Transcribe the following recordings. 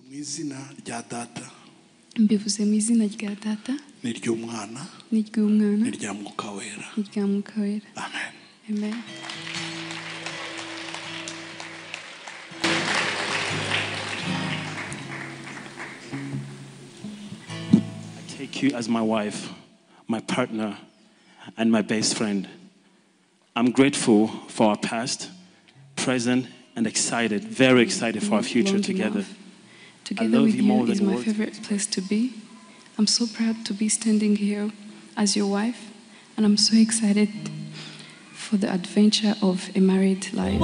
mu izina rya data mbivuze mu izina rya data n'iry'umwana n'iry'umwana n'irya mwuka wera amen amen. I take you as my wife, my partner, and my best friend. I'm grateful for our past, present, and excited, very excited for our future together. Together with you is my favorite place to be. I'm so proud to be standing here as your wife, and I'm so excited for the adventure of a married life.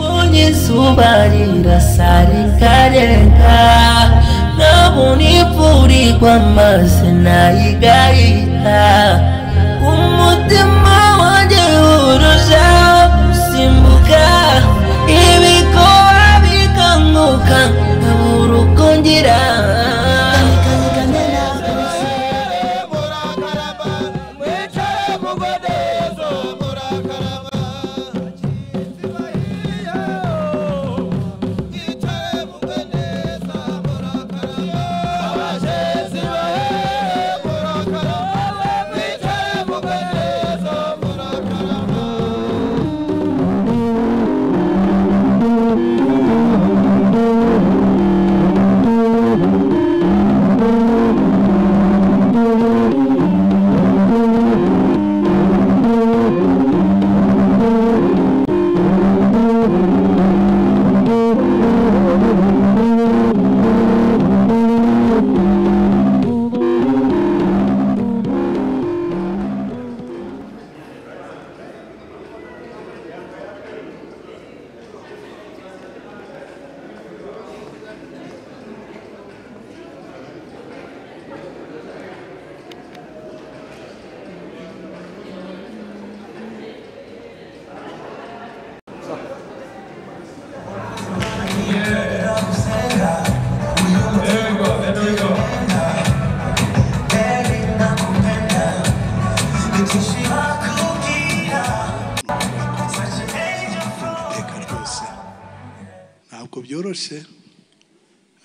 byoroshye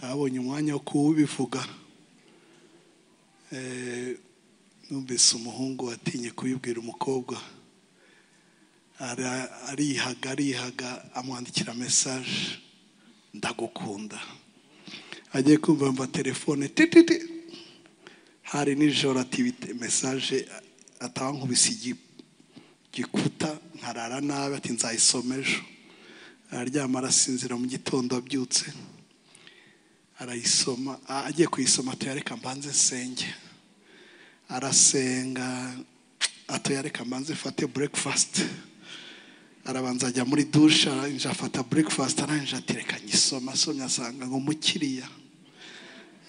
abonye umwanya wo kubivuga numvise umuhungu watinye kubibwira umukobwa arihaga amwandikira message ndagukunda agiye kumva mva telefone tititi hari nijoro ati message atankubise gikuta nkarara nabi ati nzayisoma ejo aryama arasinzira mu gitondo abyutse arayisoma agiye kuyisoma atuyareka mbanze senge arasenga atuyareka mbanze fate breakfast arabanza ajya muri douche aranje afata breakfast aranje atereka nyisoma somya asanga ngo mukiriya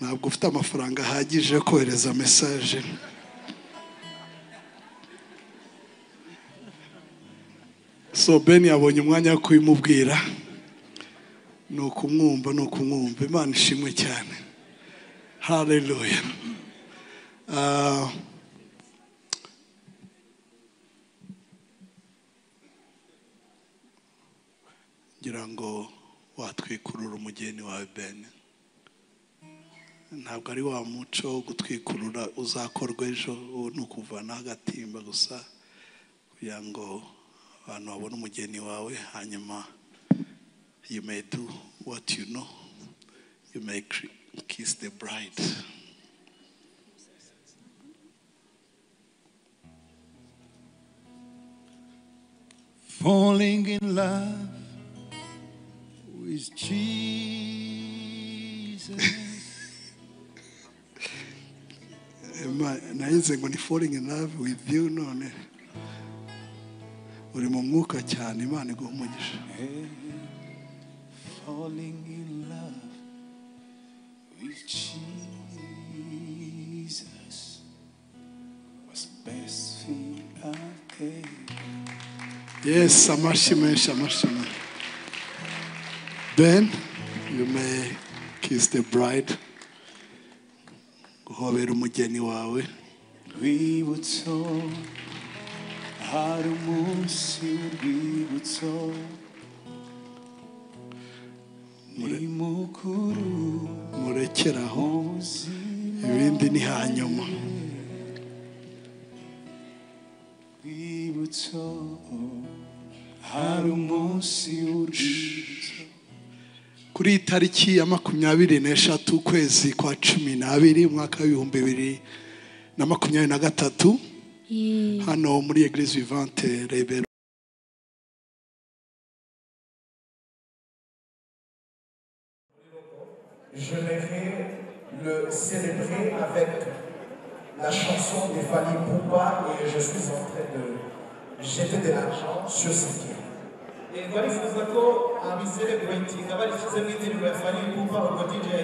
ntabwo ufite amafaranga ahagije yo kohereza message so Ben yabonye umwanya wo kubimubwira nukumwumva Imana ishimwe cyane haleluya ngira ngo watwikurura umugeni wawe Ben ntabwo ari wa muco wo gutwikurura uzakorwa ejo nukuvana agatimba gusa kugira ngo abantu babone umugeni wawe hanyuma you may do what you know you may kiss the bride. Falling in love with Jesus. Nahize ngo ni falling in love with you none uri mu mwuka cyane Imana iguha umugisha. Falling in love with Jesus was best thing I gave. Yes, amashimwe. Ben, you may kiss the bride. Guhobera umugeni wawe. Rwibutso hari umunsi w'urwibutso ni mukuru urekeraho ibindi ni hanyuma. Kuri tariki ya 23 ukwezi kwa 12 umwaka wa 2023 hano muri Église Vivante Rebero. Je vais le célébrer avec la chanson de Fally Ipupa et je suis en train de jeter de l'argent sur ce pied. Et voilà, il faut que à célébrer, il va y avoir Fally Ipupa au quotidien.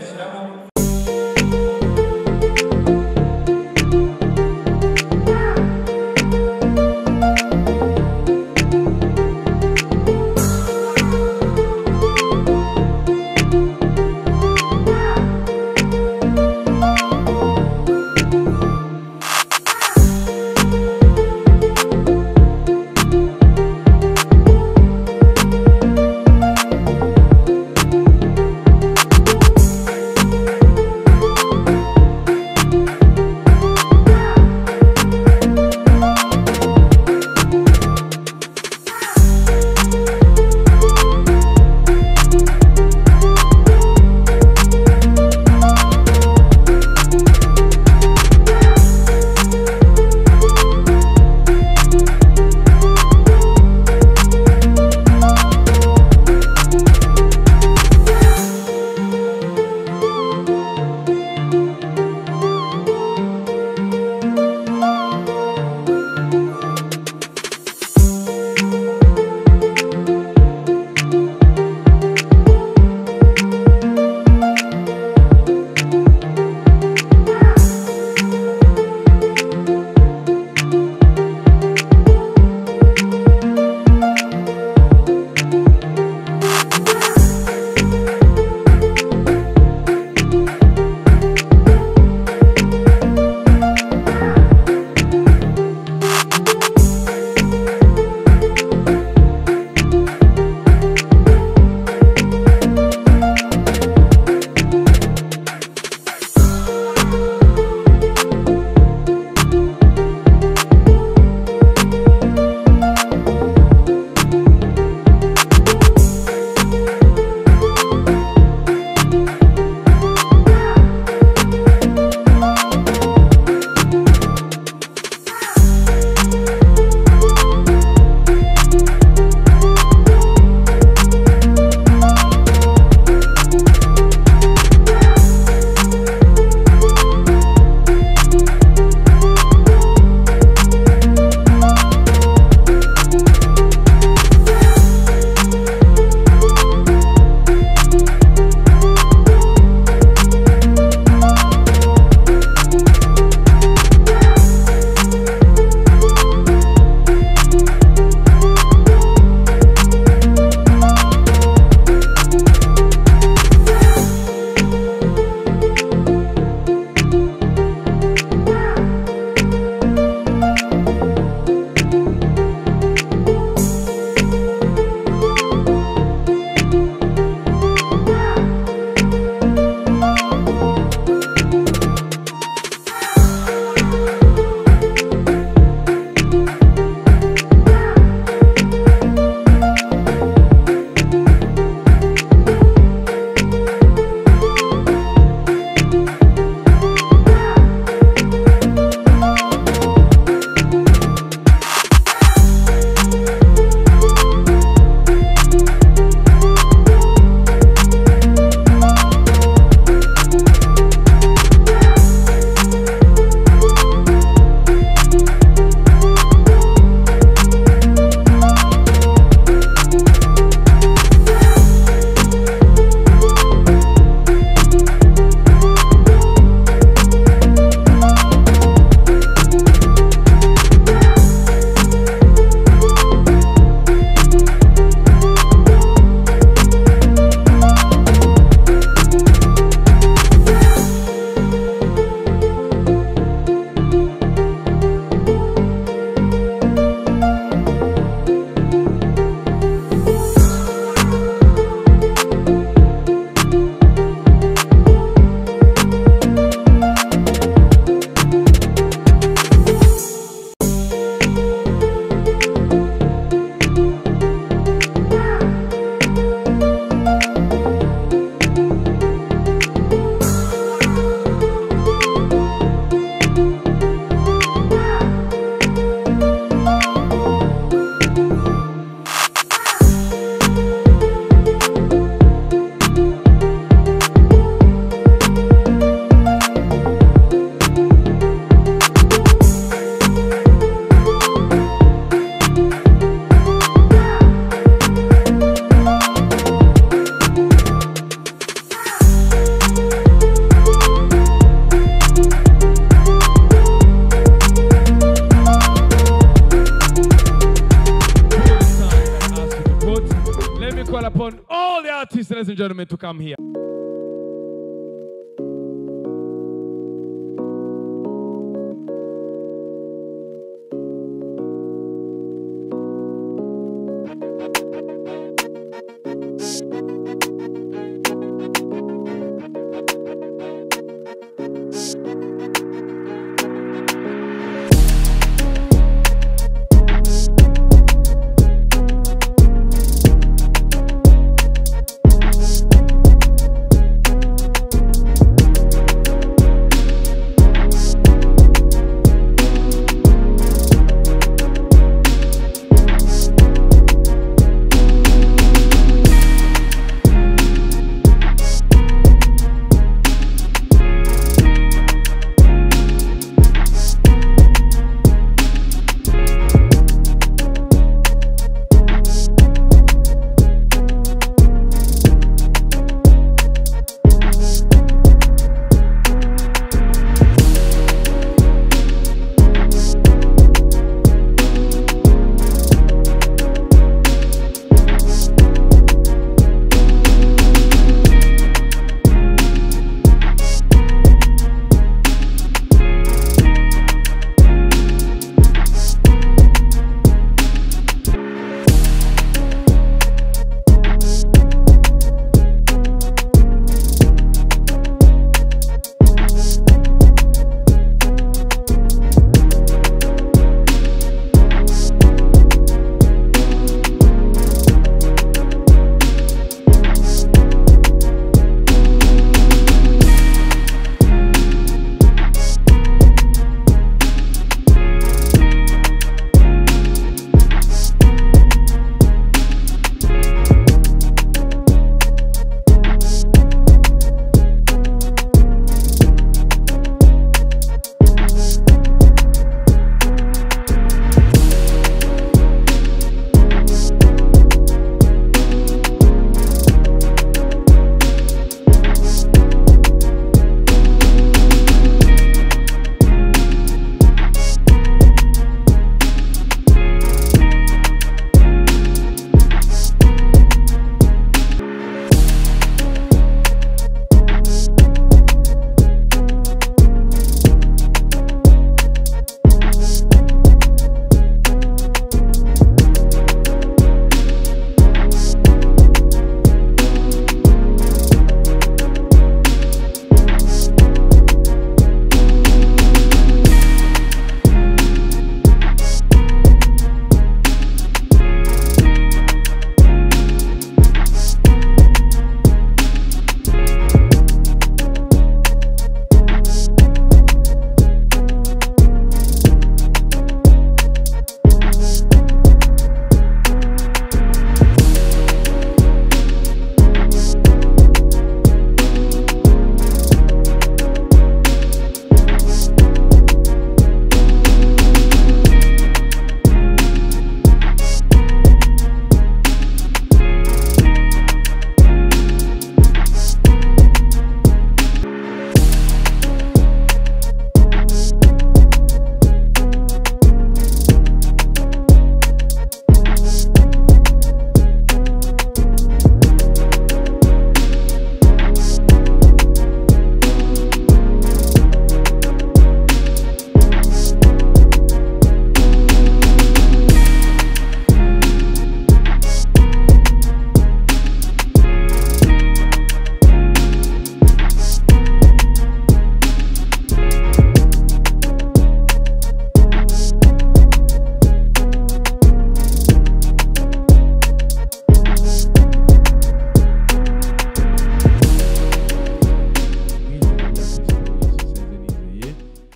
call upon all the artists, ladies and gentlemen, to come here.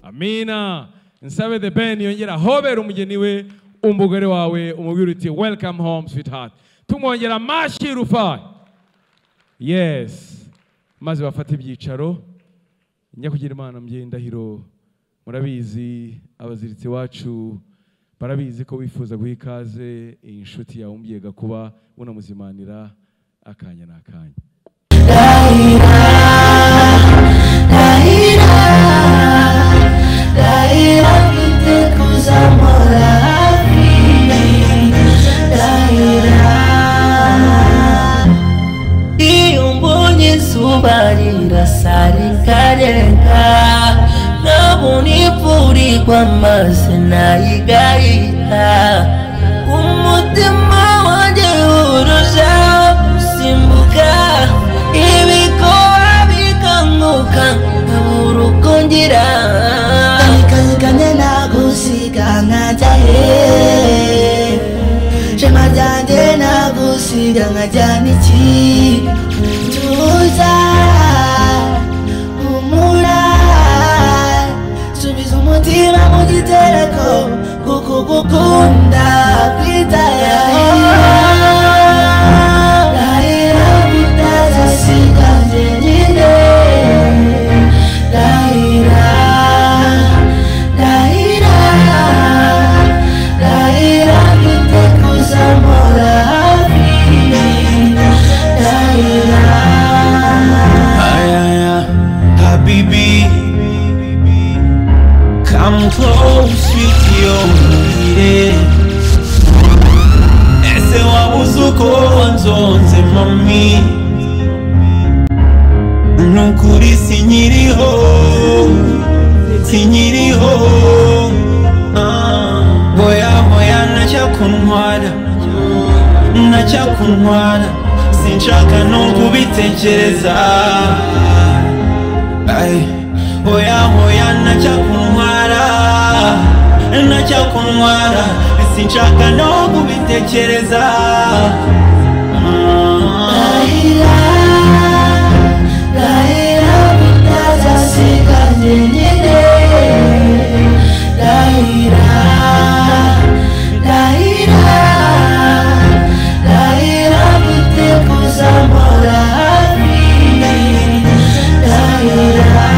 Amina. Nsabe the band yongera hobera umugeni we umugore wawe umubwira uti welcome home sweetheart. Tumwongera mashi Rufai. Yes. Maze bafata ibyicaro. Nyakugira Imana mbyendahiro. Murabizi abaziritse wacu barabizi ko wifuza guha ikaze inshuti yawe umbyega kuba unamuzimanira akanya n'akanya. barira sarikarenga nabunipuri kwa masena igahita umutima wanjye urusha gusimbuka ibikoba bikanguka nkabura uko ngira kanyikanye nagusiga nkajya he shema ryanjye nagusiga nkajyana iki tuza humura subiza umutima mu gitereko kuko gukunda kwitaya rahira bitazasiga njyenyine rahira rahira rahira bitekuza mpora hafi rahira Habibi, come close with your lady. Ese wabuzuko nzonze mami nukuri sinyiriho Boya nachyakuntwara sinshaka no kubitekereza Boya nachyakuntwara sinshaka no kubitekereza rahira rahira bitazasiga njyenyine rahira rahira rahira bitekuza mpora hafi rahira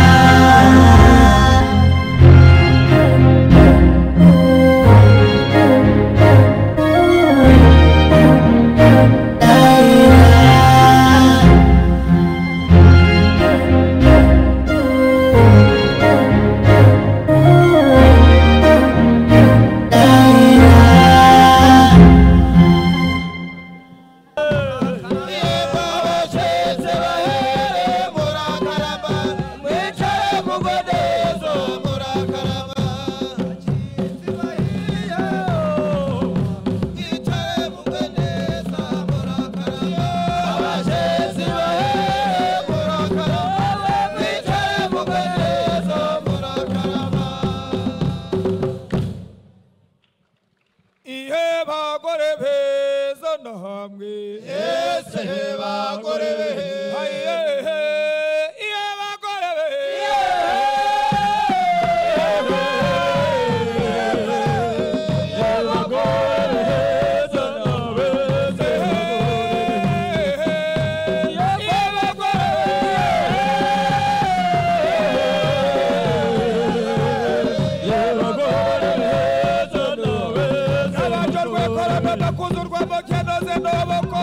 Kuzurwa mokeno zendo boko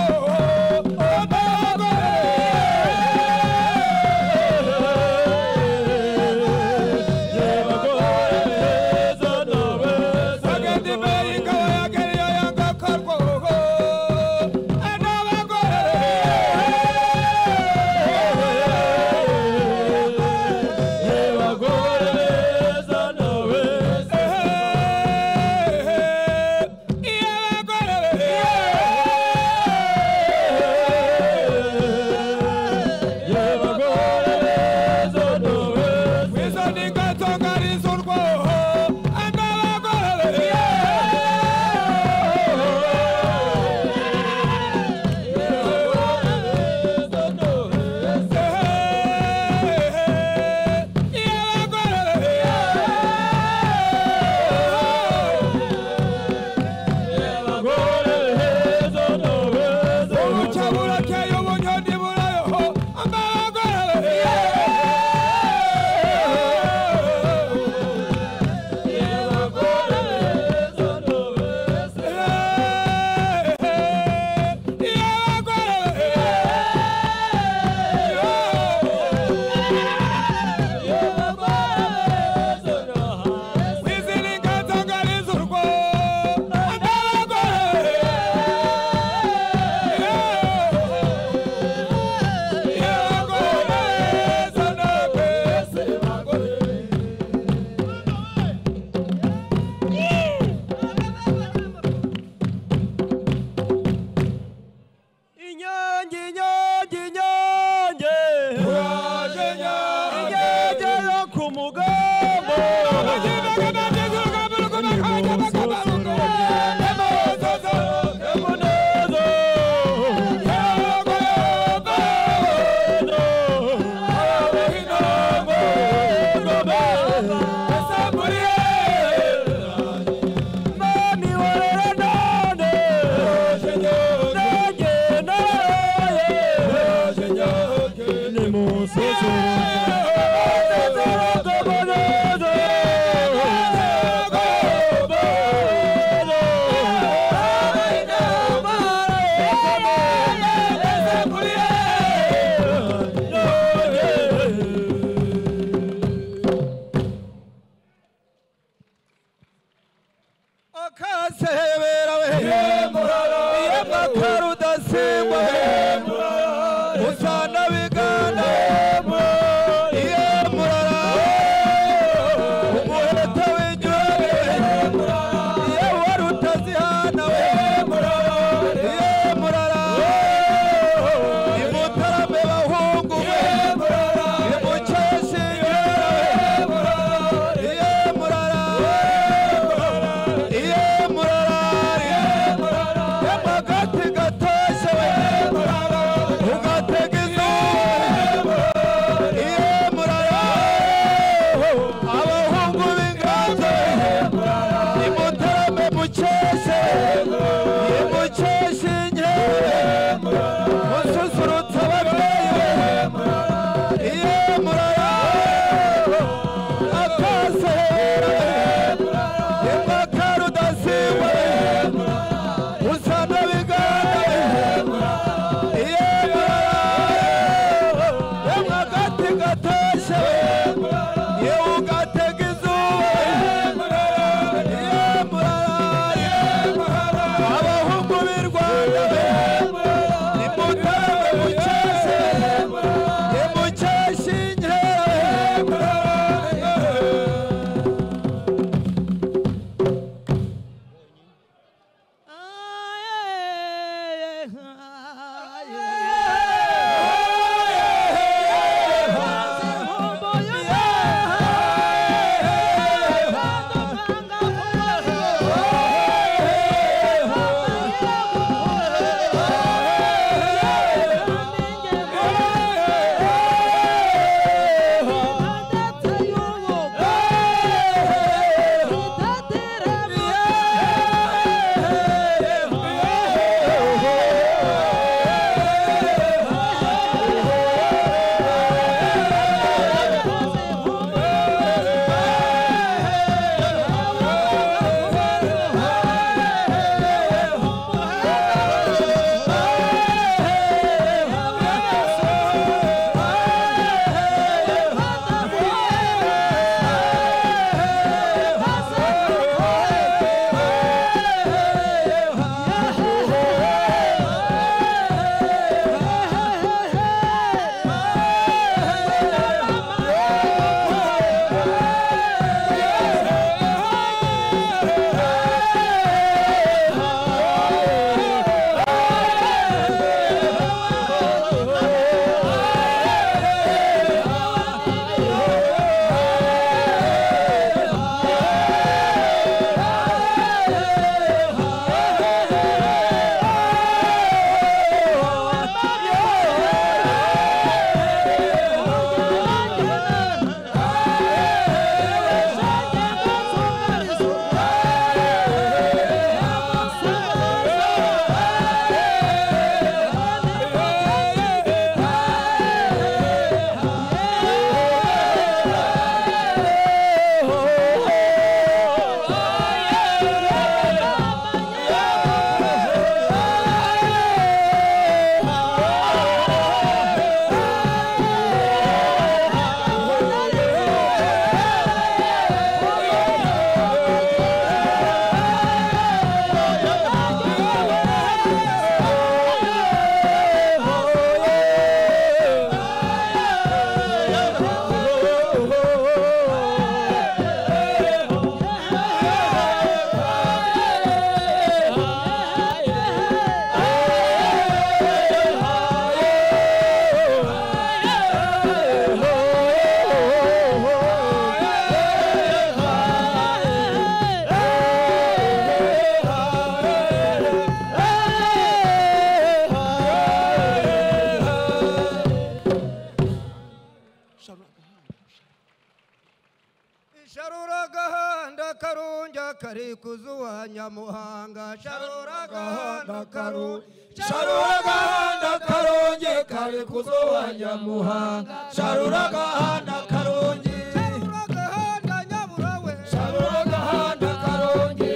kari kuzuwa Nyamuhanga sharura gahanda karu sharura gahanda karongi kari kuzuwa Nyamuhanga sharura gahanda karongi sharura gahanda Nyaburawe sharura gahanda karongi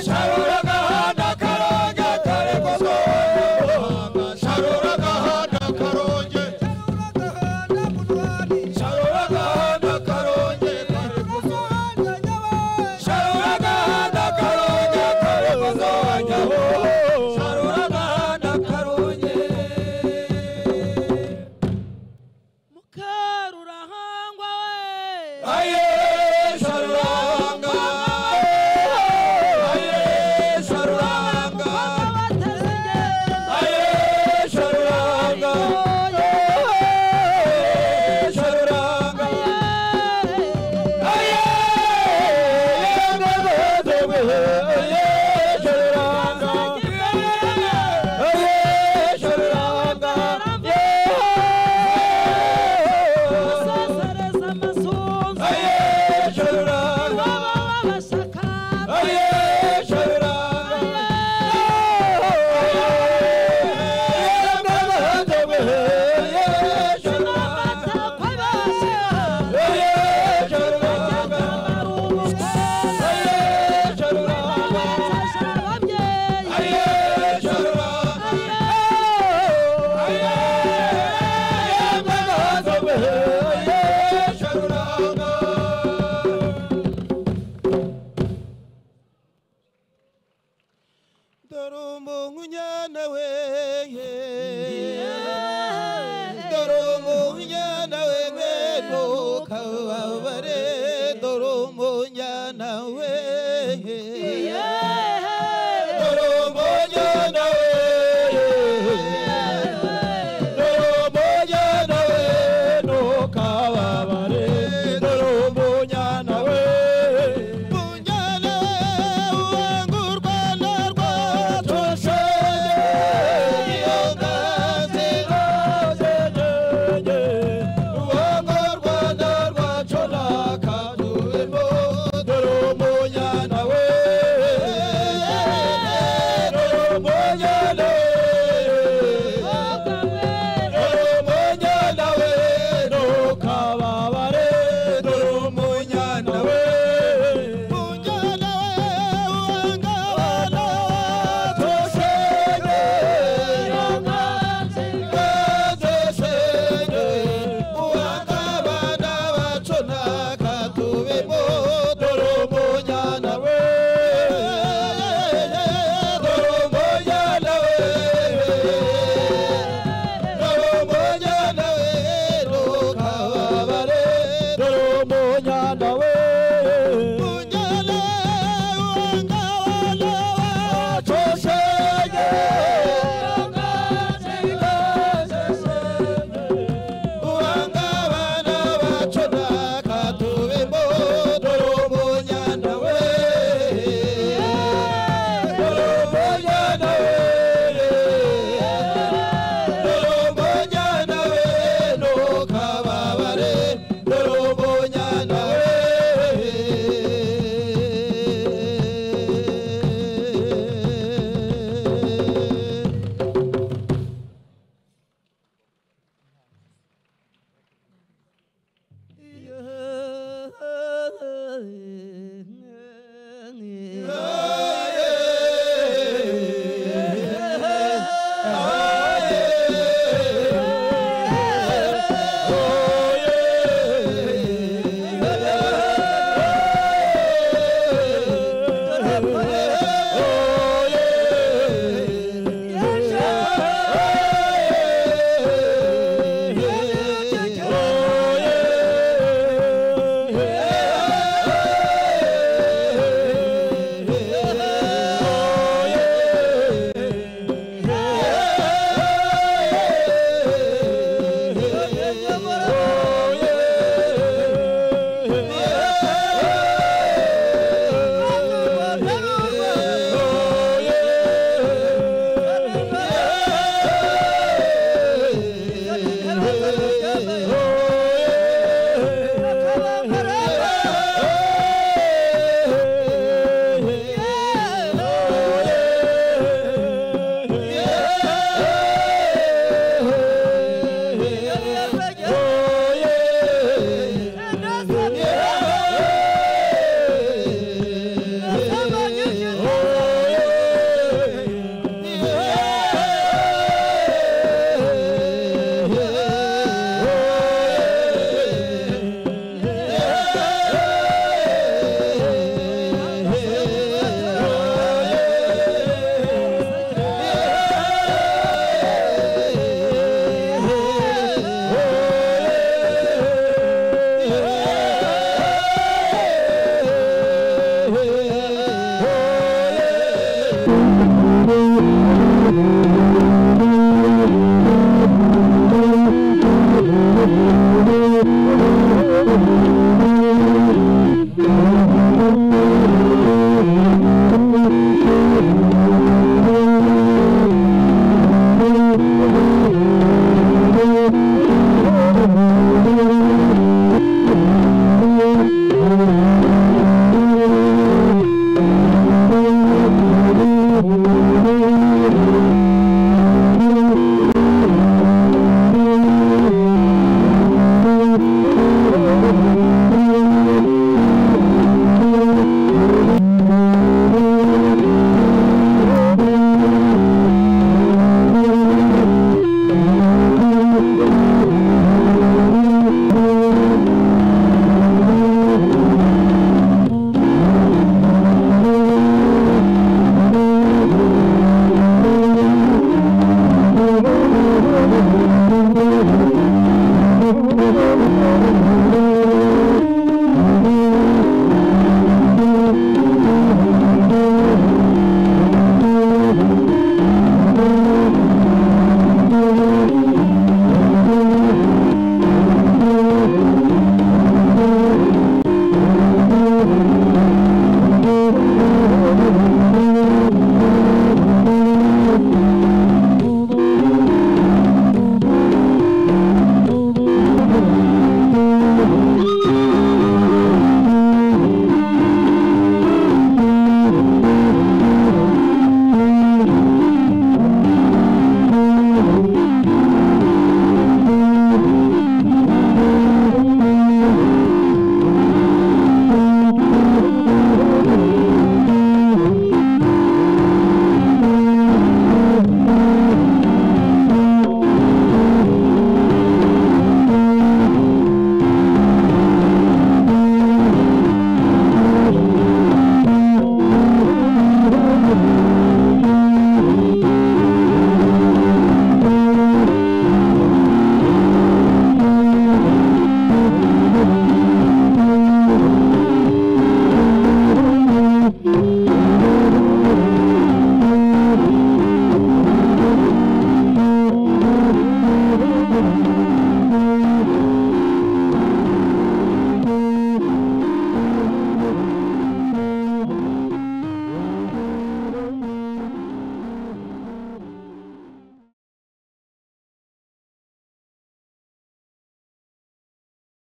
sharura gahanda karongi kari kuzuwa Nyamuhanga sharura gahanda karongi sharura gahanda karongi kari kuzuwa sharura gahanda karongi kari kuzuwa Nyamuhanga sharura gahanda karongi Mukarurahangwa we aye sharuranga aye sharuranga aye sharuranga sharuranga aye Darumbu nyane we